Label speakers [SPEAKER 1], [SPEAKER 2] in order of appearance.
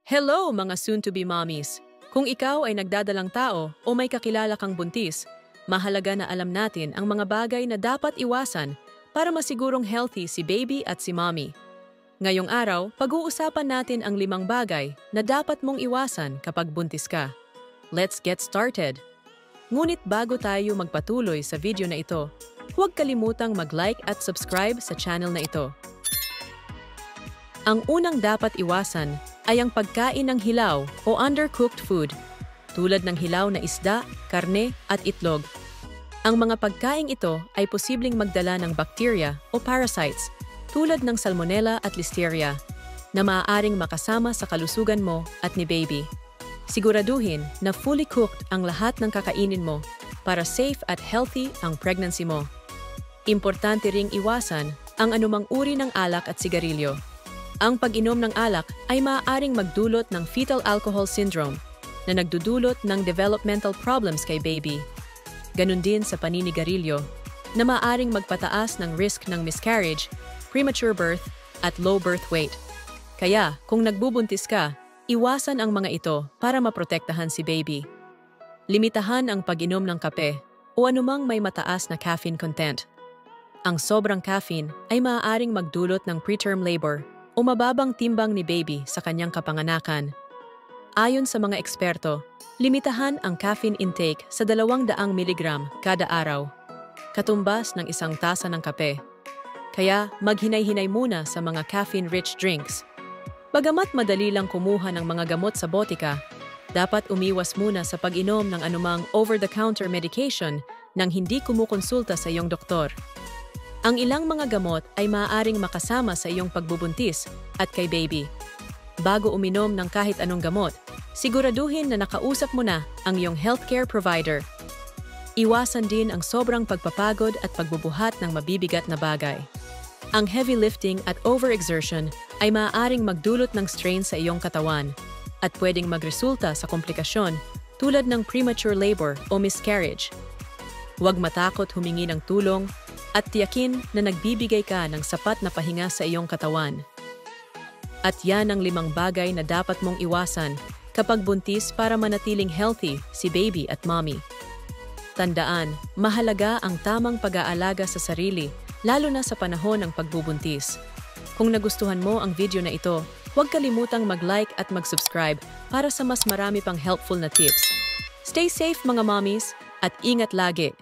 [SPEAKER 1] Hello mga soon-to-be mommies! Kung ikaw ay nagdadalang tao o may kakilala kang buntis, mahalaga na alam natin ang mga bagay na dapat iwasan para masigurong healthy si baby at si mommy. Ngayong araw, pag-uusapan natin ang 5 bagay na dapat mong iwasan kapag buntis ka. Let's get started! Ngunit bago tayo magpatuloy sa video na ito, huwag kalimutang mag-like at subscribe sa channel na ito. Ang unang dapat iwasan ay ang pagkain ng hilaw o undercooked food, tulad ng hilaw na isda, karne at itlog. Ang mga pagkaing ito ay posibleng magdala ng bacteria o parasites tulad ng salmonella at listeria na maaaring makasama sa kalusugan mo at ni baby. Siguraduhin na fully cooked ang lahat ng kakainin mo para safe at healthy ang pregnancy mo. Importante ring iwasan ang anumang uri ng alak at sigarilyo. Ang pag-inom ng alak ay maaaring magdulot ng fetal alcohol syndrome na nagdudulot ng developmental problems kay baby. Ganun din sa paninigarilyo na maaaring magpataas ng risk ng miscarriage, premature birth, at low birth weight. Kaya kung nagbubuntis ka, iwasan ang mga ito para maprotektahan si baby. Limitahan ang pag-inom ng kape o anumang may mataas na caffeine content. Ang sobrang caffeine ay maaaring magdulot ng preterm labor o mababang timbang ni baby sa kanyang kapanganakan. Ayon sa mga eksperto, limitahan ang caffeine intake sa 200 mg kada araw, katumbas ng 1 tasa ng kape. Kaya maghinay-hinay muna sa mga caffeine-rich drinks. Bagamat madali lang kumuha ng mga gamot sa botika, dapat umiwas muna sa pag-inom ng anumang over-the-counter medication nang hindi kumukonsulta sa iyong doktor. Ang ilang mga gamot ay maaaring makasama sa iyong pagbubuntis at kay baby. Bago uminom ng kahit anong gamot, siguraduhin na nakausap mo na ang iyong healthcare provider. Iwasan din ang sobrang pagpapagod at pagbubuhat ng mabibigat na bagay. Ang heavy lifting at overexertion ay maaaring magdulot ng strain sa iyong katawan at pwedeng magresulta sa komplikasyon tulad ng premature labor o miscarriage. Huwag matakot humingi ng tulong at tiyakin na nagbibigay ka ng sapat na pahinga sa iyong katawan. At yan ang 5 bagay na dapat mong iwasan kapag buntis para manatiling healthy si baby at mommy. Tandaan, mahalaga ang tamang pag-aalaga sa sarili, lalo na sa panahon ng pagbubuntis. Kung nagustuhan mo ang video na ito, huwag kalimutang mag-like at mag-subscribe para sa mas marami pang helpful na tips. Stay safe mga mommies at ingat lagi!